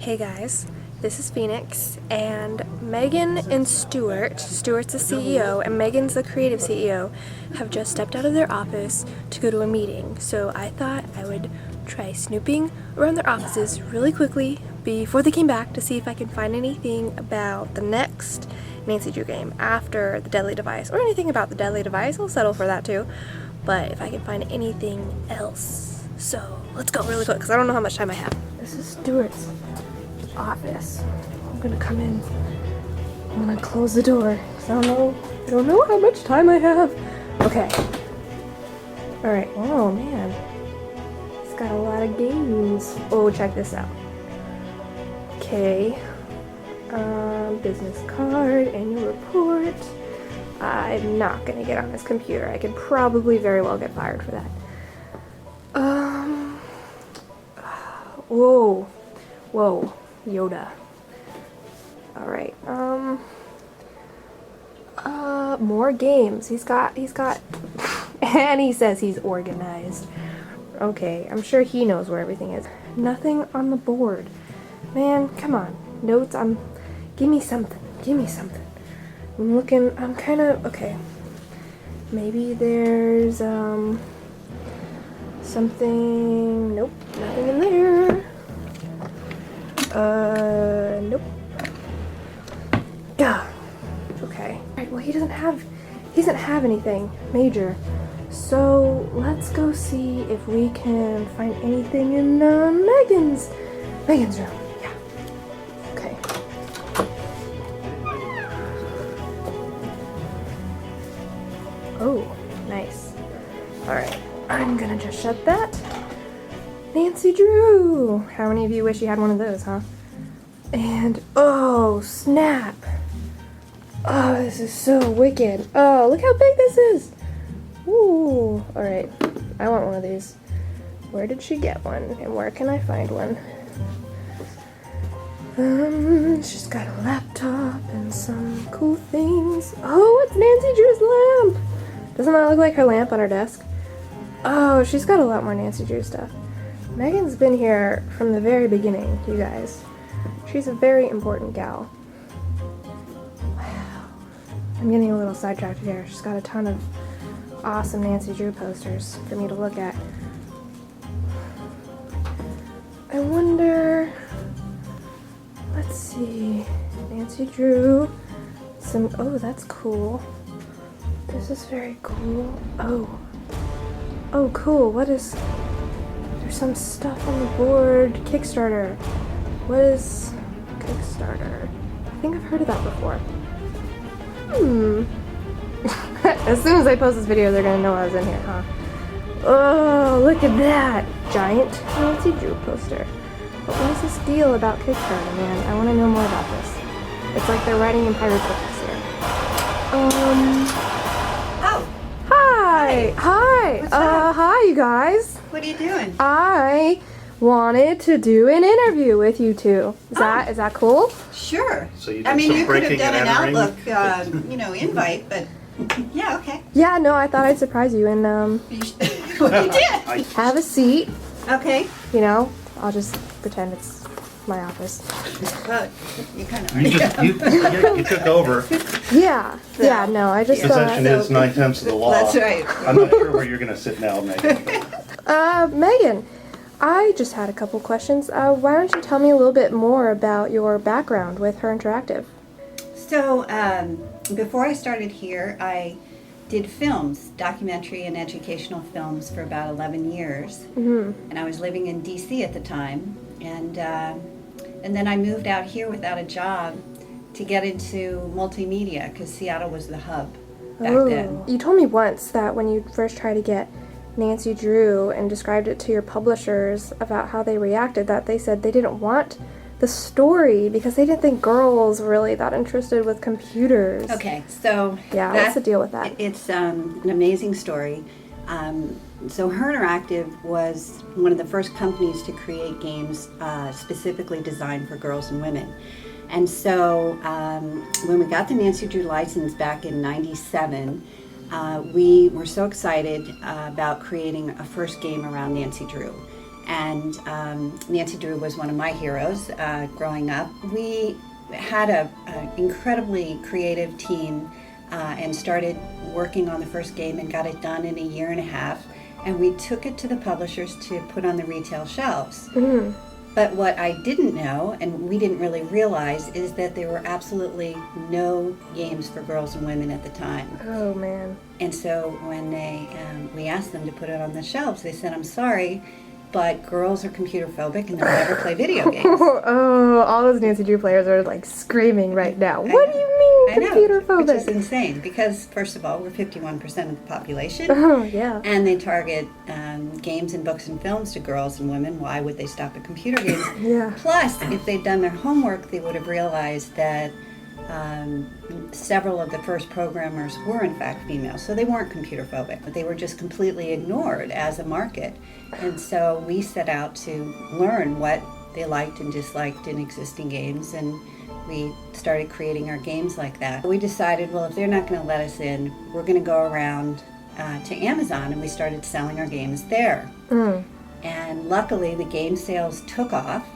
Hey guys, this is Phoenix, and Megan and Stuart, Stuart's the CEO and Megan's the creative CEO, have just stepped out of their office to go to a meeting. So I thought I would try snooping around their offices really quickly before they came back to see if I can find anything about the next Nancy Drew game after the Deadly Device, or anything about the Deadly Device. I'll settle for that too, but if I can find anything else. So let's go really quick because I don't know how much time I have. This is Stuart's office. I'm gonna come in. I'm gonna close the door because I don't know how much time I have. Okay. All right. Oh man, it's got a lot of games. Oh, check this out. Okay. Business card, annual report. I'm not gonna get on this computer. I could probably very well get fired for that. Whoa. Whoa. Yoda. Alright, more games. He's got, and he says he's organized. Okay, I'm sure he knows where everything is. Nothing on the board. Man, come on. Notes, give me something. I'm looking, I'm kind of, okay. Maybe there's, something, nope, nothing in there. Nope. Gah. Okay. Alright, well he doesn't have anything major. So let's go see if we can find anything in Megan's room. Yeah. Okay. Oh, nice. Alright. I'm gonna just shut that. Nancy Drew! How many of you wish you had one of those, huh? And, oh, snap! Oh, this is so wicked. Oh, look how big this is! Ooh, alright. I want one of these. Where did she get one? And where can I find one? She's got a laptop and some cool things. Oh, it's Nancy Drew's lamp! Doesn't that look like her lamp on her desk? Oh, she's got a lot more Nancy Drew stuff. Megan's been here from the very beginning, you guys. She's a very important gal. Wow. I'm getting a little sidetracked here. She's got a ton of awesome Nancy Drew posters for me to look at. I wonder... Let's see. Nancy Drew. Oh, that's cool. This is very cool. Oh, cool. What is... There's some stuff on the board. Kickstarter. What is Kickstarter? I think I've heard of that before. As soon as I post this video, they're gonna know I was in here, huh? Oh, look at that! Giant Nancy Drew poster. But what is this deal about Kickstarter, man? I want to know more about this. It's like they're writing in hieroglyphics here. Oh! Hi! Hi! What's up? Hi, you guys! What are you doing? I wanted to do an interview with you two. Is that cool? Sure. So you did I mean, some you could have breaking done and an entering? Outlook, invite, but yeah, okay. Yeah, no, I thought I'd surprise you and Well, you did. have a seat. Okay. You know, I'll just pretend it's my office. Well, you kind of You took over. Yeah, yeah, no, I just Possession is 9/10 of the law. That's right. I'm not sure where you're going to sit now, Megan. Megan, I just had a couple questions. Why don't you tell me a little bit more about your background with HeR Interactive? So, before I started here, I did films, documentary and educational films for about 11 years. Mm-hmm. And I was living in D.C. at the time. And then I moved out here without a job to get into multimedia because Seattle was the hub back then. You told me once that when you first tried to get Nancy Drew and described it to your publishers about how they reacted, that they said they didn't want the story because they didn't think girls were really that interested with computers. Okay, so yeah, what's the deal with that? It's an amazing story. So HeR Interactive was one of the first companies to create games specifically designed for girls and women. And so when we got the Nancy Drew license back in '97, we were so excited about creating a first game around Nancy Drew. And Nancy Drew was one of my heroes growing up. We had an incredibly creative team and started working on the first game and got it done in a year and a half. And we took it to the publishers to put on the retail shelves. But what I didn't know, and we didn't really realize, is that there were absolutely no games for girls and women at the time. Oh, man. And so when we asked them to put it on the shelves, they said, "I'm sorry, but girls are computer phobic and they'll never play video games." Oh, all those Nancy Drew players are like screaming right now. What do you mean computer phobic? Which is insane because, first of all, we're 51% of the population. Oh, yeah. And they target games and books and films to girls and women. Why would they stop at computer games? Yeah. Plus, if they'd done their homework, they would have realized that several of the first programmers were in fact female, so they weren't computer phobic, but they were just completely ignored as a market. And so we set out to learn what they liked and disliked in existing games, and we started creating our games like that. We decided, well, if they're not going to let us in, we're going to go around to Amazon, and we started selling our games there. And luckily the game sales took off.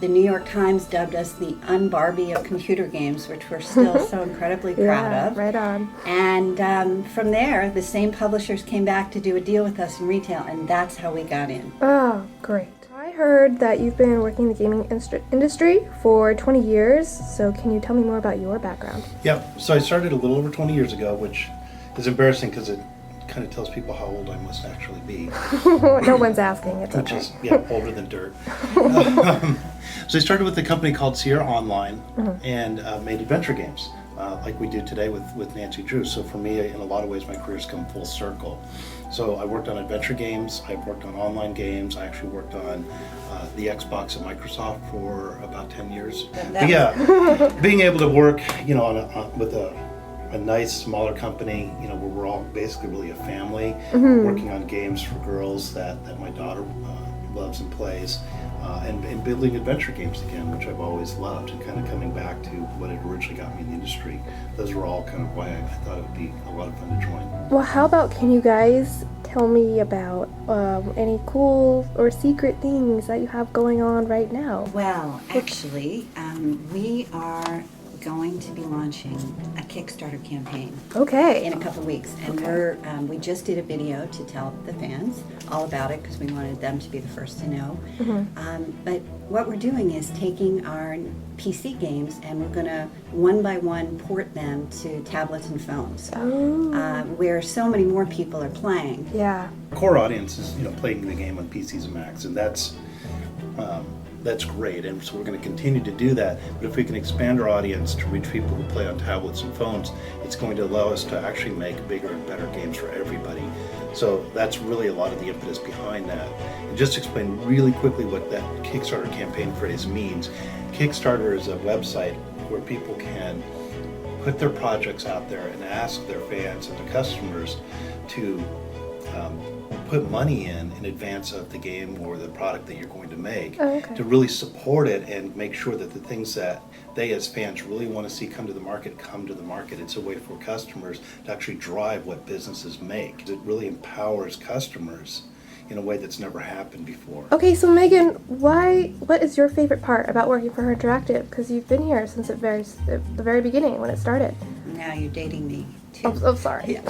The New York Times dubbed us the un-Barbie of computer games, which we're still so incredibly proud of. Right on. And from there, the same publishers came back to do a deal with us in retail, and that's how we got in. Oh, great. I heard that you've been working in the gaming industry for 20 years, so can you tell me more about your background? Yeah, so I started a little over 20 years ago, which is embarrassing because it kind of tells people how old I must actually be. No one's asking. It's Which okay. is, older than dirt. So I started with a company called HeR Online and made adventure games, like we do today with Nancy Drew. So for me, in a lot of ways, my career's come full circle. So I worked on adventure games, I've worked on online games, I actually worked on the Xbox at Microsoft for about 10 years. But yeah, being able to work, with a nice smaller company, where we're all basically really a family, working on games for girls that my daughter loves and plays, and building adventure games again, which I've always loved, and kind of coming back to what had originally got me in the industry. Those were all kind of why I thought it would be a lot of fun to join. Well, how about, can you guys tell me about any cool or secret things that you have going on right now? Well, actually, we are going to be launching a Kickstarter campaign Okay. in a couple of weeks, and we just did a video to tell the fans all about it because we wanted them to be the first to know. But what we're doing is taking our PC games and we're going to one by one port them to tablets and phones, where so many more people are playing. Yeah. Core audience is playing the game on PCs and Macs, and that's great, and so we're going to continue to do that. But if we can expand our audience to reach people who play on tablets and phones, it's going to allow us to actually make bigger and better games for everybody. So that's really a lot of the impetus behind that. And just to explain really quickly what that Kickstarter campaign phrase means. Kickstarter is a website where people can put their projects out there and ask their fans and their customers to put money in advance of the game or the product that you're going to make, to really support it and make sure that the things that they as fans really want to see come to the market come to the market. It's a way for customers to actually drive what businesses make. It really empowers customers in a way that's never happened before. Okay, so Megan, what is your favorite part about working for HeR Interactive? Because you've been here since the very beginning when it started. Now you're dating me too. Oh, sorry. Yeah.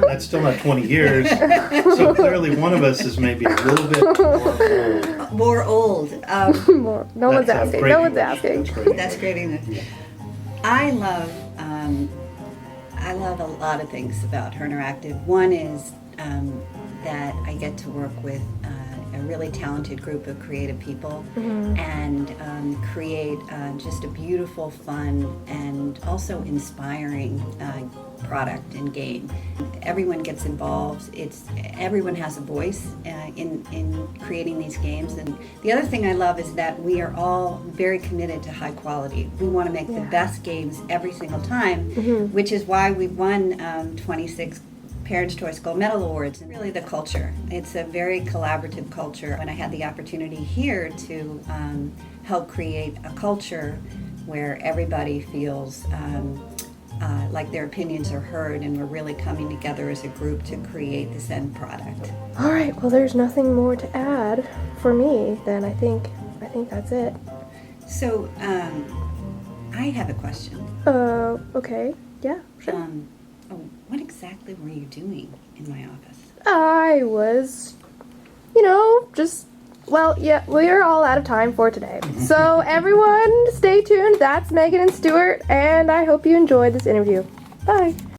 That's still not 20 years, so clearly one of us is maybe a little bit more old. More old. No one's asking. No one's asking. That's great English. I love a lot of things about HeR Interactive. One is that I get to work with a really talented group of creative people and create just a beautiful, fun, and also inspiring product and game. Everyone gets involved. Everyone has a voice in creating these games. And the other thing I love is that we are all very committed to high quality. We want to make the best games every single time, which is why we've won 26 Parents' Choice Gold Medal Awards. And really the culture. It's a very collaborative culture. When I had the opportunity here to help create a culture where everybody feels like their opinions are heard, and we're really coming together as a group to create this end product. All right, well, there's nothing more to add for me then. I think that's it. So, I have a question. Okay. Yeah, sure. What exactly were you doing in my office? I was, yeah, we are all out of time for today. So everyone, stay tuned. That's Megan and Stuart, and I hope you enjoyed this interview. Bye.